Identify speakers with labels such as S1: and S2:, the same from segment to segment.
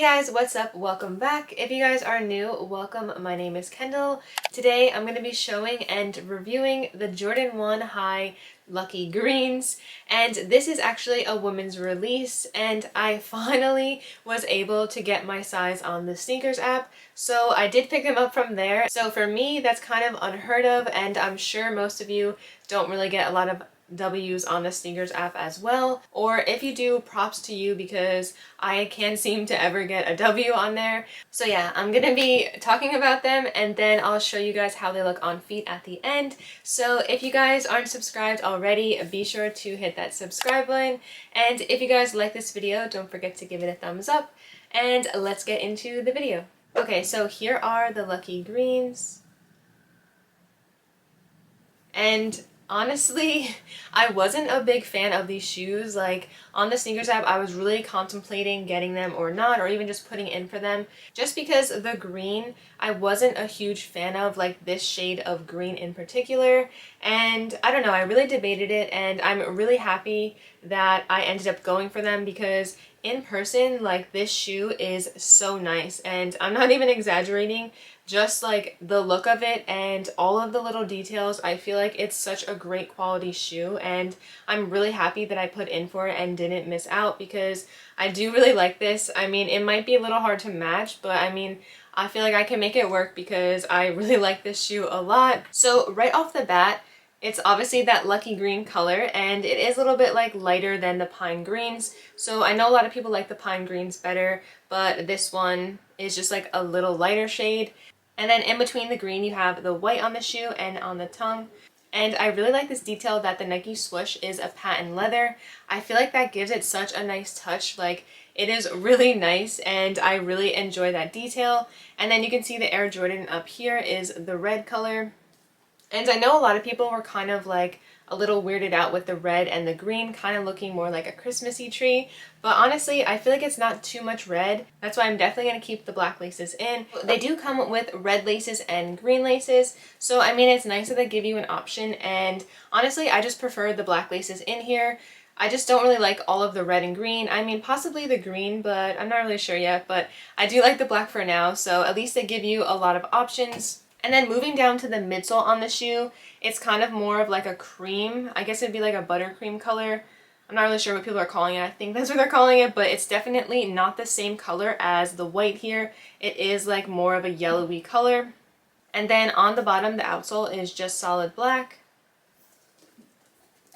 S1: Hey guys, what's up? Welcome back. If you guys are new, welcome. My name is Kendall. Today I'm going to be showing and reviewing the Jordan 1 High Lucky Greens, and this is actually a women's release, and I finally was able to get my size on the SNKRS app, so I did pick them up from there. So for me, that's kind of unheard of, and I'm sure most of you don't really get a lot of W's on the SNKRS app as well, or if you do, props to you because I can't seem to ever get a W on there. So yeah, I'm gonna be talking about them and then I'll show you guys how they look on feet at the end. So if you guys aren't subscribed already, be sure to hit that subscribe button, and if you guys like this video, don't forget to give it a thumbs up, and let's get into the video. Okay, so here are the Lucky Greens, and honestly, I wasn't a big fan of these shoes. Like, on the SNKRS app, I was really contemplating getting them or not, or even just putting in for them, just because the green, I wasn't a huge fan of, like this shade of green in particular, and I don't know, I really debated it, and I'm really happy that I ended up going for them because in person, like, this shoe is so nice, and I'm not even exaggerating. Just like the look of it and all of the little details, I feel like it's such a great quality shoe, and I'm really happy that I put in for it and didn't miss out because I do really like this. I mean, it might be a little hard to match, but I mean, I feel like I can make it work because I really like this shoe a lot. So right off the bat, it's obviously that lucky green color, and it is a little bit like lighter than the pine greens. So I know a lot of people like the pine greens better, but this one is just like a little lighter shade. And then in between the green, you have the white on the shoe and on the tongue. And I really like this detail that the Nike swoosh is a patent leather. I feel like that gives it such a nice touch. Like, it is really nice, and I really enjoy that detail. And then you can see the Air Jordan up here is the red color. And I know a lot of people were kind of like a little weirded out with the red and the green kind of looking more like a Christmassy tree, but honestly I feel like it's not too much red. That's why I'm definitely going to keep the black laces in. They do come with red laces and green laces, so I mean, it's nice that they give you an option, and honestly I just prefer the black laces in here. I just don't really like all of the red and green. I mean, possibly the green, but I'm not really sure yet, but I do like the black for now, so at least they give you a lot of options. And then moving down to the midsole on the shoe, it's kind of more of like a cream. I guess it'd be like a buttercream color. I'm not really sure what people are calling it. I think that's what they're calling it, but it's definitely not the same color as the white here. It is like more of a yellowy color. And then on the bottom, the outsole is just solid black.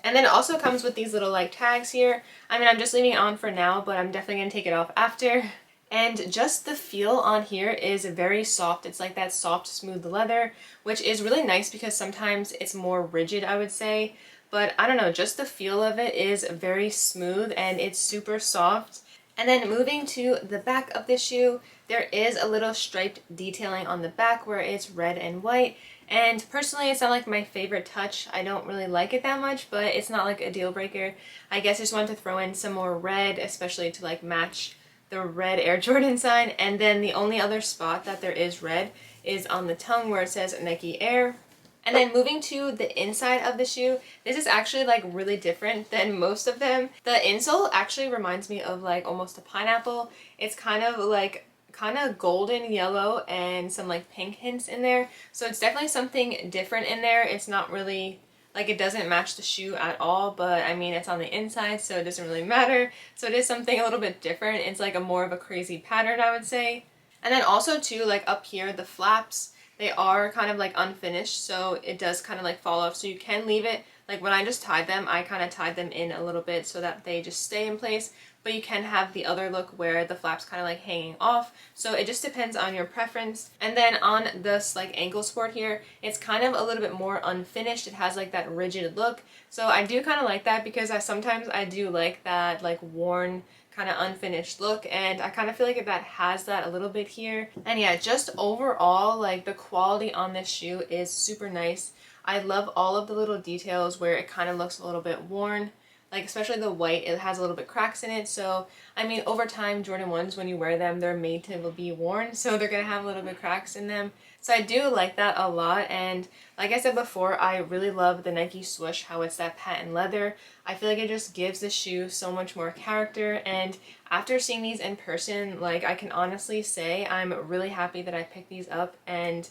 S1: And then it also comes with these little like tags here. I mean, I'm just leaving it on for now, but I'm definitely going to take it off after. And just the feel on here is very soft. It's like that soft, smooth leather, which is really nice because sometimes it's more rigid, I would say. But I don't know, just the feel of it is very smooth and it's super soft. And then moving to the back of the shoe, there is a little striped detailing on the back where it's red and white. And personally, it's not like my favorite touch. I don't really like it that much, but it's not like a deal breaker. I guess I just wanted to throw in some more red, especially to like match the red Air Jordan sign. And then the only other spot that there is red is on the tongue where it says Nike Air. And then moving to the inside of the shoe, this is actually like really different than most of them. The insole actually reminds me of like almost a pineapple. It's kind of golden yellow and some like pink hints in there. So it's definitely something different in there. It's not really like, it doesn't match the shoe at all, but I mean, it's on the inside, so it doesn't really matter. So it is something a little bit different. It's like a more of a crazy pattern, I would say. And then also too, like up here, the flaps, they are kind of like unfinished, so it does kind of like fall off. So you can leave it, like when I just tied them, I kind of tied them in a little bit so that they just stay in place. But you can have the other look where the flap's kind of like hanging off. So it just depends on your preference. And then on this like ankle support here, it's kind of a little bit more unfinished. It has like that rigid look. So I do kind of like that because sometimes I do like that like worn kind of unfinished look, and I kind of feel like that has that a little bit here. And yeah, just overall, like the quality on this shoe is super nice. I love all of the little details where it kind of looks a little bit worn. like especially the white, it has a little bit cracks in it. So I mean, over time, Jordan 1s, when you wear them, they're made to be worn, so they're gonna have a little bit cracks in them. So I do like that a lot, and like I said before, I really love the Nike swoosh, how it's that patent leather. I feel like it just gives the shoe so much more character, and after seeing these in person, like I can honestly say I'm really happy that I picked these up, and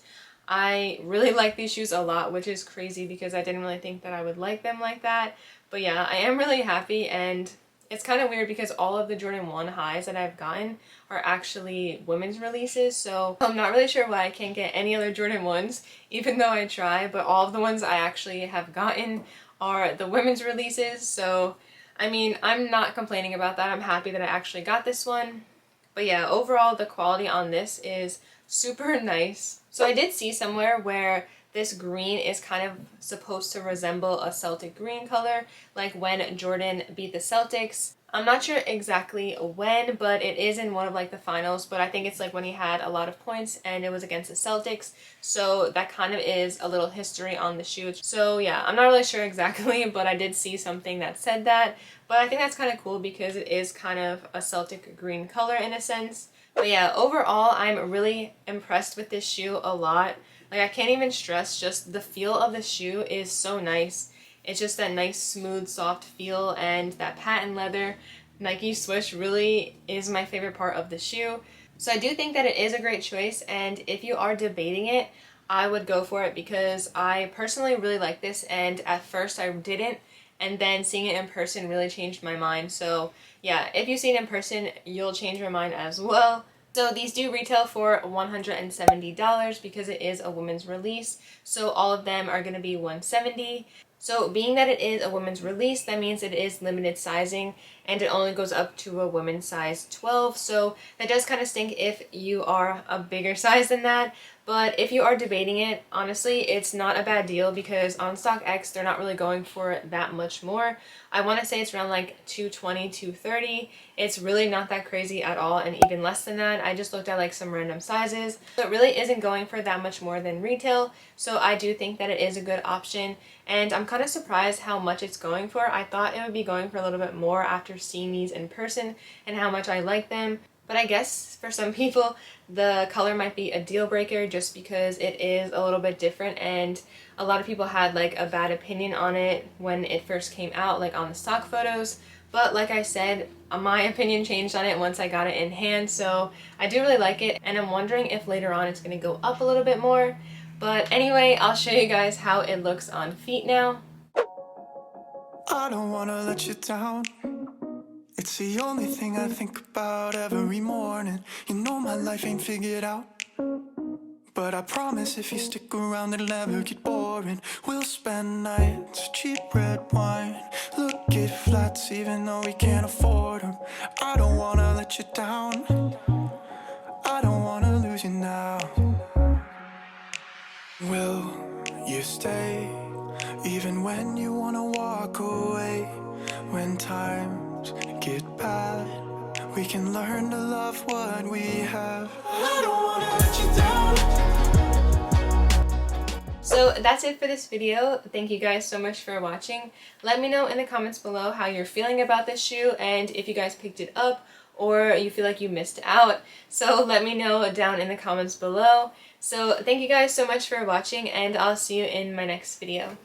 S1: I really like these shoes a lot, which is crazy because I didn't really think that I would like them like that. But yeah, I am really happy, and it's kind of weird because all of the Jordan 1 highs that I've gotten are actually women's releases, so I'm not really sure why I can't get any other Jordan 1s, even though I try, but all of the ones I actually have gotten are the women's releases, so I mean, I'm not complaining about that. I'm happy that I actually got this one. But yeah, overall the quality on this is super nice. So I did see somewhere where this green is kind of supposed to resemble a Celtic green color, like when Jordan beat the Celtics. I'm not sure exactly when, but it is in one of like the finals, but I think it's like when he had a lot of points and it was against the Celtics. So that kind of is a little history on the shoe. So yeah, I'm not really sure exactly, but I did see something that said that. But I think that's kind of cool because it is kind of a Celtic green color in a sense. But yeah, overall, I'm really impressed with this shoe a lot. Like, I can't even stress, just the feel of the shoe is so nice. It's just that nice, smooth, soft feel, and that patent leather Nike swoosh really is my favorite part of the shoe. So I do think that it is a great choice, and if you are debating it, I would go for it because I personally really like this, and at first I didn't, and then seeing it in person really changed my mind. So yeah, if you see it in person, you'll change your mind as well. So these do retail for $170 because it is a women's release. So all of them are going to be $170. So being that it is a women's release, that means it is limited sizing and it only goes up to a women's size 12. So that does kind of stink if you are a bigger size than that. But if you are debating it, honestly, it's not a bad deal because on StockX, they're not really going for that much more. I want to say it's around like $220, $230. It's really not that crazy at all, and even less than that. I just looked at like some random sizes. So it really isn't going for that much more than retail. So I do think that it is a good option, and I'm kind of surprised how much it's going for. I thought it would be going for a little bit more after seeing these in person and how much I like them. But I guess for some people, the color might be a deal breaker just because it is a little bit different, and a lot of people had like a bad opinion on it when it first came out, like on the stock photos. But like I said, my opinion changed on it once I got it in hand, so I do really like it, and I'm wondering if later on it's going to go up a little bit more. But anyway, I'll show you guys how it looks on feet now.
S2: I don't wanna let you down. It's the only thing I think about every morning. You know my life ain't figured out, but I promise if you stick around it'll never get boring. We'll spend nights, cheap red wine, look at flats even though we can't afford them. I don't wanna let you down, I don't wanna lose you now. Will you stay even when you wanna walk away? When times get bad, we can learn to love what we have. I don't wanna let you down.
S1: So that's it for this video. Thank you guys so much for watching. Let me know in the comments below how you're feeling about this shoe and if you guys picked it up or you feel like you missed out. So let me know down in the comments below. So thank you guys so much for watching, and I'll see you in my next video.